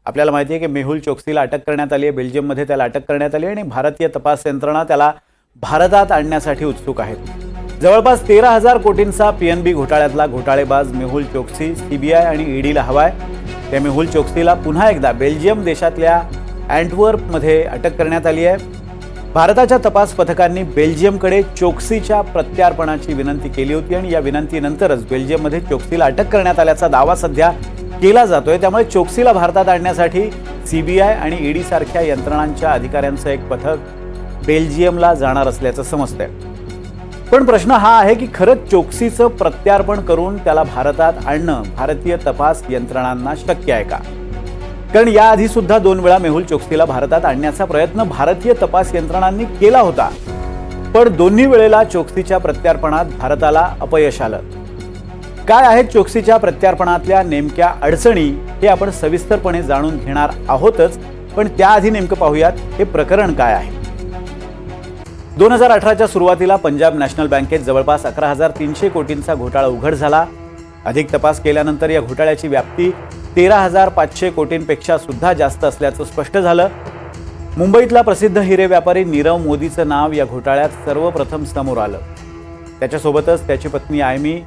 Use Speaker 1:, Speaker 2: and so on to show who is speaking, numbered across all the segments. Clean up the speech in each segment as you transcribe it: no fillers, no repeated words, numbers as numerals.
Speaker 1: आपल्याला माहिती आहे की मेहुल चोक्सीला अटक करण्यात आली आहे, बेल्जियममध्ये त्याला अटक करण्यात आली आणि भारतीय तपास यंत्रणा त्याला भारतात आणण्यासाठी उत्सुक आहेत। जवळपास 13,000 कोटींचा पीएनबी घोटाळ्यातला घोटाळेबाज मेहुल चोक्सी सीबीआय आणि ईडीला हवाय। त्या मेहुल चोक्सीला पुन्हा एकदा बेल्जियम देशातल्या अँटवर्पमध्ये अटक करण्यात आली आहे। भारताच्या तपास पथकांनी बेल्जियमकडे चोक्सीच्या प्रत्यार्पणाची विनंती केली होती आणि या विनंतीनंतरच बेल्जियममध्ये चोक्सीला अटक करण्यात आल्याचा दावा सध्या केला जातोय। त्यामुळे चोक्सीला भारतात आणण्यासाठी सीबीआय आणि ईडी सारख्या यंत्रणांच्या अधिकाऱ्यांचं एक पथक बेल्जियमला जाणार असल्याचं समजतंय। पण प्रश्न हा आहे की खरंच चोक्सीचं प्रत्यार्पण करून त्याला भारतात आणणं भारतीय तपास यंत्रणांना शक्य आहे का? कारण याआधी सुद्धा 2 वेळा मेहुल चोक्सीला भारतात आणण्याचा प्रयत्न भारतीय तपास यंत्रणांनी केला होता, पण दोन्ही वेळेला चोक्सीच्या प्रत्यार्पणात भारताला अपयश आलं। काय आहेत चोक्सीच्या प्रत्यार्पणातल्या नेमक्या अडचणी हे आपण सविस्तरपणे जाणून घेणार आहोतच, पण त्याआधी नेमकं पाहूयात हे प्रकरण काय आहे। 2018च्या सुरुवातीला पंजाब नॅशनल बँकेत जवळपास 11,300 कोटींचा घोटाळा उघड झाला। अधिक तपास केल्यानंतर या घोटाळ्याची व्याप्ती 13,500 कोटींपेक्षा सुद्धा जास्त असल्याचं स्पष्ट झालं। मुंबईतला प्रसिद्ध हिरे व्यापारी नीरव मोदीचं नाव या घोटाळ्यात सर्वप्रथम समोर आलं। त्याच्यासोबतच त्याची पत्नी आयमी,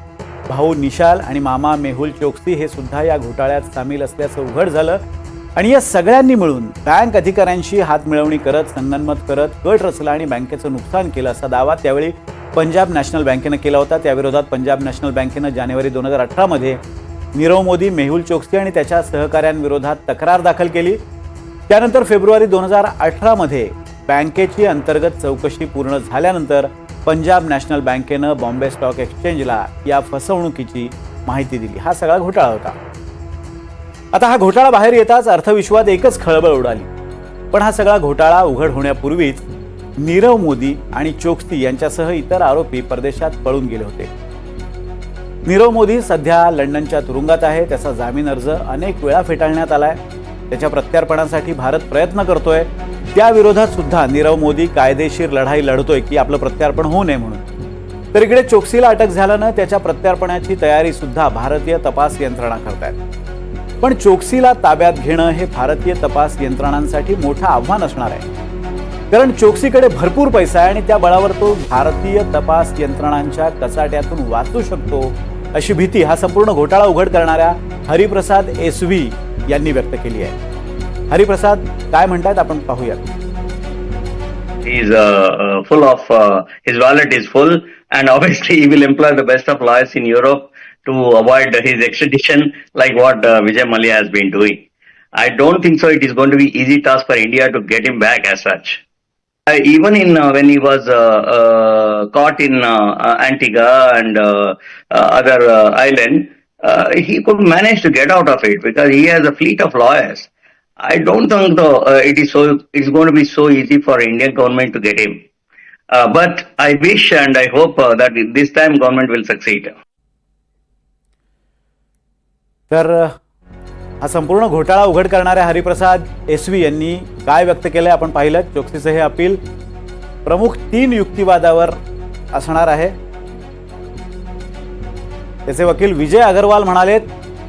Speaker 1: भाऊ निशाल आणि मामा मेहुल चोक्सी हे सुद्धा या घोटाळ्यात सामील असल्याचं उघड झालं आणि या सगळ्यांनी मिळून बँक अधिकाऱ्यांशी हातमिळवणी करत, संगनमत करत कट रचला आणि बँकेचं नुकसान केलं असा दावा त्यावेळी पंजाब नॅशनल बँकेनं केला होता। त्याविरोधात पंजाब नॅशनल बँकेनं जानेवारी 2018 मध्ये नीरव मोदी, मेहुल चोक्सी आणि त्याच्या सहकाऱ्यांविरोधात तक्रार दाखल केली। त्यानंतर फेब्रुवारी 2018 मध्ये बँकेची अंतर्गत चौकशी पूर्ण झाल्यानंतर पंजाब नॅशनल बँकेनं बॉम्बे स्टॉक एक्सचेंजला या फसवणुकीची माहिती दिली। हा सगळा घोटाळा होता। आता हा घोटाळा बाहेर येताच अर्थविश्वात एकच खळबळ उडाली, पण हा सगळा घोटाळा उघड होण्यापूर्वीच नीरव मोदी आणि चोक्सी यांच्यासह इतर आरोपी परदेशात पळून गेले होते। नीरव मोदी सध्या लंडनच्या तुरुंगात आहे। त्याचा जामीन अर्ज अनेक वेळा फेटाळण्यात आलाय। त्याच्या प्रत्यार्पणासाठी भारत प्रयत्न करतोय। त्याविरोधात सुद्धा नीरव मोदी कायदेशीर लढाई लढतोय की आपलं प्रत्यार्पण होऊ नये म्हणून। तर इकडे चोक्सीला अटक झाल्यानं त्याच्या प्रत्यार्पणाची तयारी सुद्धा भारतीय तपास यंत्रणा करतायत। पण चोक्सीला ताब्यात घेणं हे भारतीय तपास यंत्रणांसाठी मोठं आव्हान असणार आहे, कारण चोक्सीकडे भरपूर पैसा आहे आणि त्या बळावर तो भारतीय तपास यंत्रणांच्या कचाट्यातून वाचू शकतो अशी भीती हा संपूर्ण घोटाळा उघड करणाऱ्या हरिप्रसाद एसव्ही यांनी व्यक्त केली आहे। हरिप्रसाद काय म्हणतात आपण पाहूयात।
Speaker 2: He is full of his wallet is full, and obviously he will employ the best of lawyers in Europe to avoid his extradition, like what Vijay Mallya has been doing. I don't think so. It is going to be easy task for India to get him back as such. Even in when he was caught in Antigua and other island, he could manage to get out of it because he has a fleet of lawyers. I don't think though it's going to be so easy for Indian government to get him. But I wish and I hope that this time government will succeed.
Speaker 1: तर हा संपूर्ण घोटाळा उघड करणाऱ्या हरिप्रसाद एसव्ही यांनी काय व्यक्त केलंय आपण पाहिलं। चोक्सीचं हे अपील प्रमुख 3 युक्तिवादावर असणार आहे। त्याचे वकील विजय अग्रवाल म्हणाले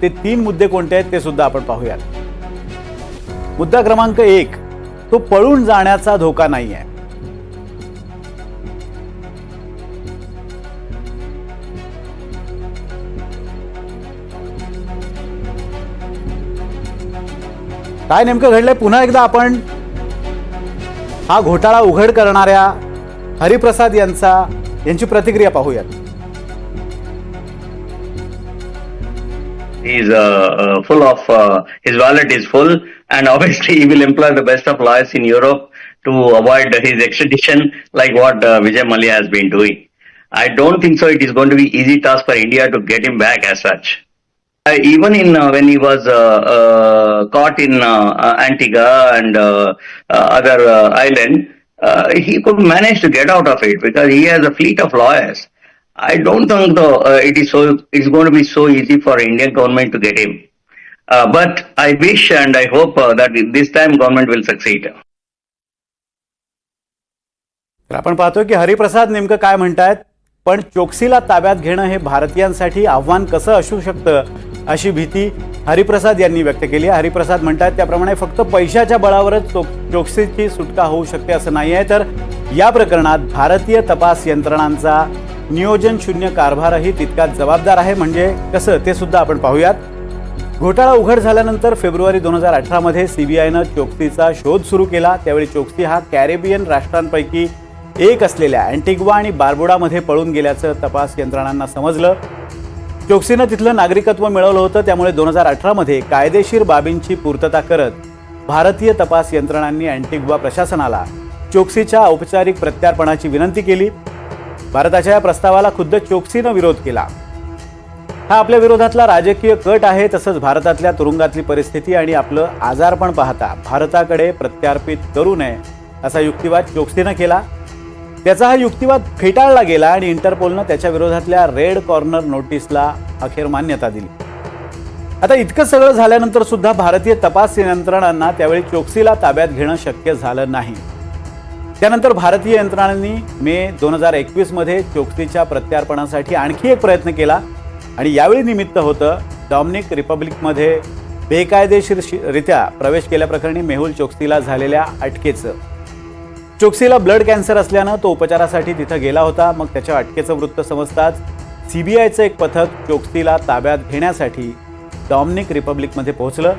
Speaker 1: ते 3 मुद्दे कोणते आहेत ते सुद्धा आपण पाहूयात। मुद्दा क्रमांक 1, तो पळून जाण्याचा धोका नाही आहे। काय नेमकं घडलंय पुन्हा एकदा आपण हा घोटाळा उघड करणाऱ्या हरिप्रसाद यांची प्रतिक्रिया पाहूयात।
Speaker 2: He is full of his wallet is full, and obviously he will employ the best of lawyers in Europe to avoid his extradition, like what Vijay Mallya has been doing. I don't think so. It is going to be easy task for India to get him back as such. Even in when he was caught in Antigua and other island, he could manage to get out of it because he has a fleet of lawyers. I don't think though it's going to be so easy for Indian government to get him. But I wish and I hope that this time government will succeed.
Speaker 1: आपण पाहतोय की हरिप्रसाद नेमकं काय म्हणतायत, पण चोक्सीला ताब्यात घेणं हे भारतीयांसाठी आव्हान कसं असू शकतं अशी भीती हरिप्रसाद यांनी व्यक्त केली. हरिप्रसाद म्हणतात त्याप्रमाणे फक्त पैशाच्या बळावरच चोक्सीची सुटका होऊ शकते असं नाही आहे, तर या प्रकरणात भारतीय तपास यंत्रणांचा नियोजन शून्य कारभारही तितकाच जबाबदार आहे. म्हणजे कसं ते सुद्धा आपण पाहूयात. घोटाळा उघड झाल्यानंतर फेब्रुवारी 2018 मध्ये सीबीआयनं चोक्सीचा शोध सुरू केला. त्यावेळी चोक्सी हा कॅरेबियन राष्ट्रांपैकी एक असलेल्या अँटिग्वा आणि बार्बुडामध्ये पळून गेल्याचं तपास यंत्रणांना समजलं. चोक्सीनं तिथलं नागरिकत्व मिळवलं होतं. त्यामुळे 2018 मध्ये कायदेशीर बाबींची पूर्तता करत भारतीय तपास यंत्रणांनी अँटिग्वा प्रशासनाला चोक्सीच्या औपचारिक प्रत्यार्पणाची विनंती केली. भारताच्या या प्रस्तावाला खुद्द चोक्सीनं विरोध केला. हा आपल्या विरोधातला राजकीय कट आहे. तसंच भारतातल्या तुरुंगातली परिस्थिती आणि आपलं आजारपण पाहता भारताकडे प्रत्यार्पित करू नये असा युक्तिवाद चोक्सीनं केला. त्याचा हा युक्तिवाद फेटाळला गेला आणि इंटरपोलनं त्याच्या विरोधातल्या रेड कॉर्नर नोटीसला अखेर मान्यता दिली. आता इतकं सगळं झाल्यानंतर सुद्धा भारतीय तपास यंत्रणांना त्यावेळी चोक्सीला ताब्यात घेणं शक्य झालं नाही. त्यानंतर भारतीय यंत्रणांनी मे 2021 मध्ये चोक्सीच्या प्रत्यार्पणासाठी आणखी एक प्रयत्न केला आणि यावेळी निमित्त होतं डॉमिनिक रिपब्लिकमध्ये बेकायदेशीररित्या प्रवेश केल्याप्रकरणी मेहुल चोक्सीला झालेल्या अटकेचं. चोक्सीला ब्लड कॅन्सर असल्यानं तो उपचारासाठी तिथं गेला होता. मग त्याच्या अटकेचं वृत्त समजताच सीबीआयचं एक पथक चोक्सीला ताब्यात घेण्यासाठी डॉमिनिक रिपब्लिकमध्ये पोहोचलं.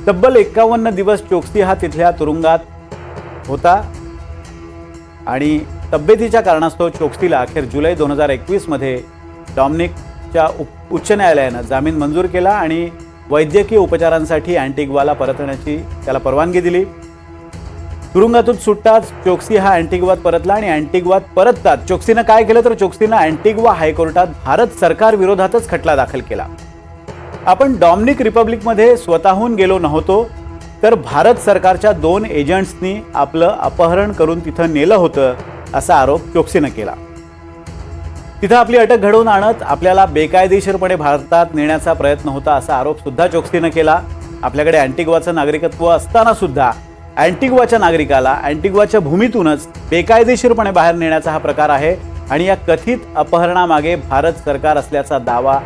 Speaker 1: तब्बल 51 दिवस चोक्सी हा तिथल्या तुरुंगात होता आणि तब्येतीच्या कारणास्तव चोक्सीला अखेर जुलै 2021 मध्ये डॉमिनिकच्या उच्च न्यायालयानं जामीन मंजूर केला आणि वैद्यकीय उपचारांसाठी अँटिग्वाला परतण्याची त्याला परवानगी दिली. तुरुंगातून सुटताच चोक्सी हा अँटिग्वात परतला आणि अँटिग्वात परततात चोक्सीनं काय केलं तर चोक्सीनं अँटिग्वा हायकोर्टात भारत सरकार विरोधातच खटला दाखल केला. आपण डॉमिनिक रिपब्लिकमध्ये स्वतःहून गेलो नव्हतो, तर भारत सरकारच्या 2 एजंट्सनी आपलं अपहरण करून तिथं नेलं होतं असा आरोप चोक्सीनं केला. तिथं आपली अटक घडवून आणत आपल्याला बेकायदेशीरपणे भारतात नेण्याचा प्रयत्न होता असा आरोप सुद्धा चोक्सीनं केला. आपल्याकडे अँटिग्वाचं नागरिकत्व असताना सुद्धा अँटिग्वाच्या नागरिकाला अँटिग्वाच्या भूमीतूनच बेकायदेशीरपणे बाहेर नेण्याचा हा प्रकार आहे आणि या कथित अपहरणामागे भारत सरकार असल्याचा दावा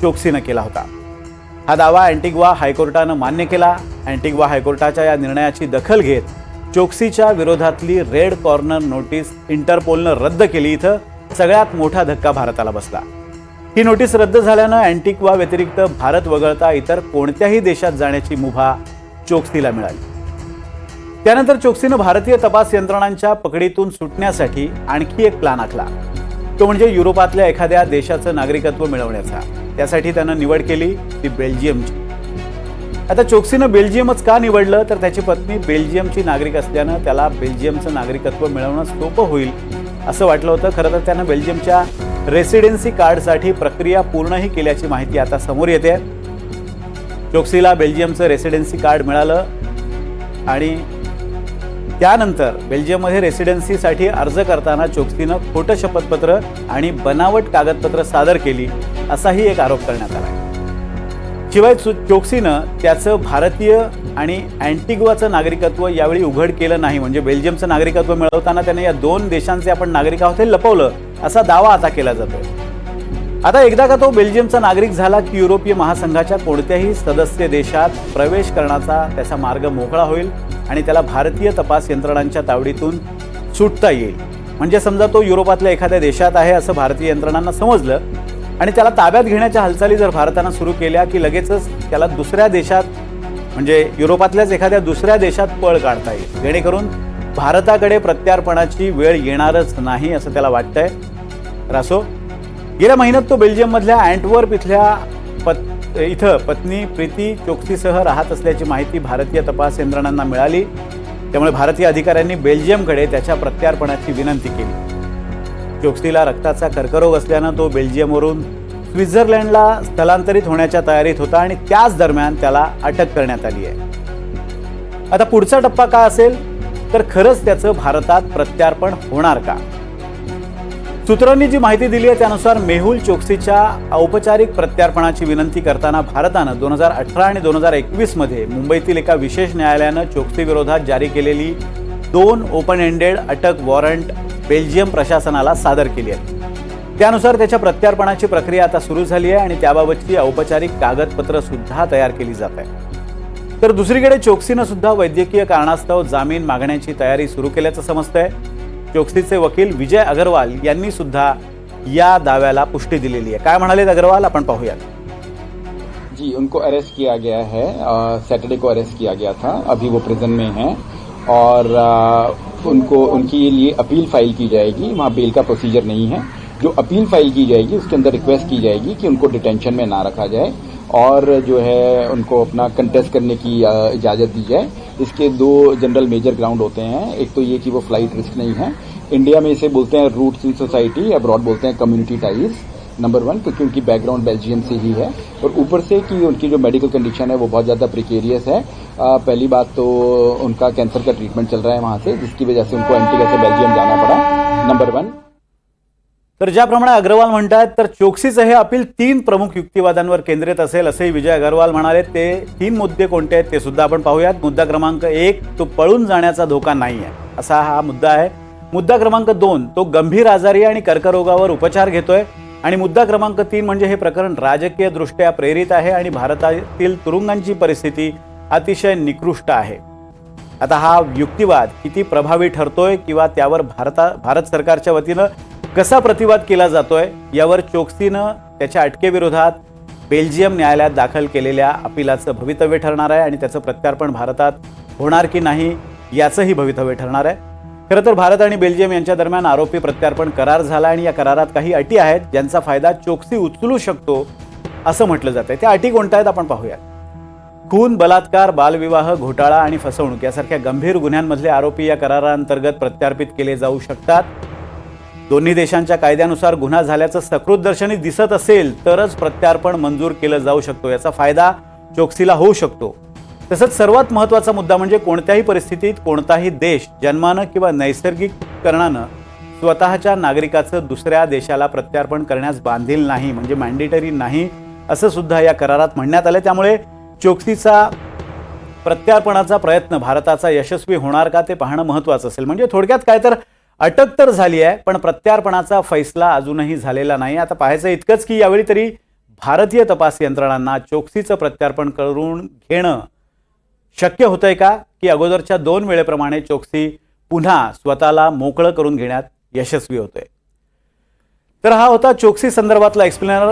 Speaker 1: चोक्सीनं केला होता. हा दावा अँटिग्वा हायकोर्टानं मान्य केला. अँटिग्वा हायकोर्टाच्या या निर्णयाची दखल घेत चोक्सीच्या विरोधातली रेड कॉर्नर नोटीस इंटरपोलनं रद्द केली. इथं सगळ्यात मोठा धक्का भारताला बसला. ही नोटीस रद्द झाल्यानं अँटिग्वा व्यतिरिक्त भारत वगळता इतर कोणत्याही देशात जाण्याची मुभा चोक्सीला मिळाली. त्यानंतर चोक्सीनं भारतीय तपास यंत्रणांच्या पकडीतून सुटण्यासाठी आणखी एक प्लान आखला. तो म्हणजे युरोपातल्या एखाद्या देशाचं नागरिकत्व मिळवण्याचा. त्यासाठी त्यानं निवड केली ती बेल्जियमची. आता चोक्सीनं बेल्जियमच का निवडलं तर त्याची पत्नी बेल्जियमची नागरिक असल्यानं त्याला बेल्जियमचं नागरिकत्व मिळवणं सोपं होईल असं वाटलं होतं. खरं तर त्यानं बेल्जियमच्या रेसिडेन्सी कार्डसाठी प्रक्रिया पूर्णही केल्याची माहिती आता समोर येते. चोक्सीला बेल्जियमचं रेसिडेन्सी कार्ड मिळालं आणि त्यानंतर बेल्जियममध्ये रेसिडेन्सीसाठी अर्ज करताना चोक्सीनं खोटं शपथपत्र आणि बनावट कागदपत्र सादर केली असाही एक आरोप करण्यात आला. शिवाय चोक्सीनं त्याचं भारतीय आणि अँटिग्वाचं नागरिकत्व यावेळी उघड केलं नाही. म्हणजे बेल्जियमचं नागरिकत्व मिळवताना त्याने या 2 देशांचे आपण नागरिक आहोत हे लपवलं असा दावा आता केला जातोय. आता एकदा का तो बेल्जियमचा नागरिक झाला की युरोपीय महासंघाच्या कोणत्याही सदस्य देशात प्रवेश करण्याचा त्याचा मार्ग मोकळा होईल आणि त्याला भारतीय तपास यंत्रणांच्या तावडीतून सुटता येईल. म्हणजे समजा तो युरोपातल्या एखाद्या देशात आहे असं भारतीय यंत्रणांना समजलं आणि त्याला ताब्यात घेण्याच्या हालचाली जर भारतानं सुरू केल्या की लगेचच त्याला दुसऱ्या देशात म्हणजे युरोपातल्याच एखाद्या दुसऱ्या देशात पळ काढता येईल, जेणेकरून भारताकडे प्रत्यार्पणाची वेळ येणारच नाही असं त्याला वाटतंय. तर असो, गेल्या महिन्यात तो बेल्जियममधल्या अँटवर्प इथं पत्नी प्रीती चोक्सीसह राहत असल्याची माहिती भारतीय तपास यंत्रणांना मिळाली. त्यामुळे भारतीय अधिकाऱ्यांनी बेल्जियमकडे त्याच्या प्रत्यार्पणाची विनंती केली. चोक्सीला रक्ताचा कर्करोग असल्यानं तो बेल्जियमवरून स्वित्झर्लंडला स्थलांतरित होण्याच्या तयारीत होता आणि त्याच दरम्यान त्याला अटक करण्यात आली आहे. आता पुढचा टप्पा काय असेल तर खरंच त्याचं भारतात प्रत्यार्पण होणार का? सूत्रांनी जी माहिती दिली आहे त्यानुसार मेहुल चोक्सीच्या औपचारिक प्रत्यार्पणाची विनंती करताना भारतानं 2018 आणि 2021 मध्ये मुंबईतील एका विशेष न्यायालयानं चोक्सी विरोधात जारी केलेली 2 ओपन एंडेड अटक वॉरंट बेल्जियम प्रशासनाला सादर केली आहे. त्यानुसार त्याच्या प्रत्यार्पणाची प्रक्रिया आता सुरू झाली आहे आणि त्याबाबतची औपचारिक कागदपत्र सुद्धा तयार केली जात आहे। तर दुसरीकडे चोक्सीनं सुद्धा वैद्यकीय कारणास्तव जामीन मागण्याची तयारी सुरू केल्याचं समजतंय। चोक्सीचे वकील विजय अग्रवाल यांनी सुद्धा या दाव्याला पुष्टी दिलेली आहे। काय म्हणालेत अग्रवाल आपण पाहूयात।
Speaker 3: जी, उनको अरेस्ट किया गया है, सैटरडे को अरेस्ट किया गया था, अभी वो प्रिजन में हैं और उनको उनके लिए अपील फाइल की जाएगी। वहाँ बेल का प्रोसीजर नहीं है। जो अपील फाइल की जाएगी उसके अंदर रिक्वेस्ट की जाएगी कि उनको डिटेंशन में ना रखा जाए और जो है उनको अपना कंटेस्ट करने की इजाज़त दी जाए। इसके दो जनरल मेजर ग्राउंड होते हैं। एक तो ये कि वो फ्लाइट रिस्क नहीं है, इंडिया में इसे बोलते हैं रूट्स इन सोसाइटी, अब्रॉड बोलते हैं कम्युनिटी टाइज, नंबर 1 क्योंकि उनकी बैकग्राउंड बेल्जियम से ही है और ऊपर से कि उनकी जो मेडिकल कंडीशन है वो बहुत ज़्यादा प्रिकेरियस है। पहली बात तो उनका कैंसर का ट्रीटमेंट चल रहा है वहाँ से, जिसकी वजह से उनको एंटीगा से बेल्जियम जाना पड़ा, नंबर 1।
Speaker 1: तर ज्याप्रमाणे अग्रवाल म्हणतात तर चोक्सीचं हे अपील 3 प्रमुख युक्तिवादांवर केंद्रित असेल असंही विजय अग्रवाल म्हणाले। ते 3 मुद्दे कोणते आहेत ते सुद्धा आपण पाहूयात। मुद्दा क्रमांक 1, तो पळून जाण्याचा धोका नाही आहे असा हा मुद्दा आहे। मुद्दा क्रमांक 2, तो गंभीर आजारी आणि कर्करोगावर उपचार घेतोय आणि मुद्दा क्रमांक 3 म्हणजे हे प्रकरण राजकीय दृष्ट्या प्रेरित आहे आणि भारतातील तुरुंगांची परिस्थिती अतिशय निकृष्ट आहे। आता हा युक्तिवाद किती प्रभावी ठरतोय किंवा त्यावर भारत सरकारच्या वतीनं कसा प्रतिवाद केला जातोय यावर चोक्सीनं त्याच्या अटकेविरोधात बेल्जियम न्यायालयात दाखल केलेल्या अपिलाचं भवितव्य ठरणार आहे आणि त्याचं प्रत्यार्पण भारतात होणार की नाही याचंही भवितव्य ठरणार आहे। खरं तर भारत आणि बेल्जियम यांच्या दरम्यान आरोपी प्रत्यार्पण करार झाला आणि या करारात काही अटी आहेत ज्यांचा फायदा चोक्सी उचलू शकतो असं म्हटलं जातंय। त्या अटी कोणत्या आहेत आपण पाहूयात। खून, बलात्कार, बालविवाह, घोटाळा आणि फसवणूक यासारख्या गंभीर गुन्ह्यांमधले आरोपी या कराराअंतर्गत प्रत्यार्पित केले जाऊ शकतात। दोन्ही देशांच्या कायद्यानुसार गुन्हा झाल्याचं सकृतदर्शनी दिसत असेल तरच प्रत्यार्पण मंजूर केलं जाऊ शकतो। याचा फायदा चोक्सीला होऊ शकतो। तसंच सर्वात महत्त्वाचा मुद्दा म्हणजे कोणत्याही परिस्थितीत कोणताही देश जन्मानं किंवा नैसर्गिक कारणानं स्वतःच्या नागरिकाचं दुसऱ्या देशाला प्रत्यार्पण करण्यास बांधील नाही, म्हणजे मॅन्डेटरी नाही असं सुद्धा या करारात म्हणण्यात आलं। त्यामुळे चोक्सीचा प्रत्यार्पणाचा प्रयत्न भारताचा यशस्वी होणार का ते पाहणं महत्त्वाचं असेल। म्हणजे थोडक्यात काय तर अटक तर झाली आहे पण प्रत्यार्पणाचा फैसला अजूनही झालेला नाही। आता पाहायचं इतकंच की यावेळी तरी भारतीय तपास यंत्रणांना चोक्सीचं प्रत्यार्पण करून घेणं शक्य होतंय का की अगोदरच्या 2 वेळेप्रमाणे चोक्सी पुन्हा स्वतःला मोकळं करून घेण्यात यशस्वी होतोय। तर हा होता चोक्सी संदर्भातला एक्सप्लेनर।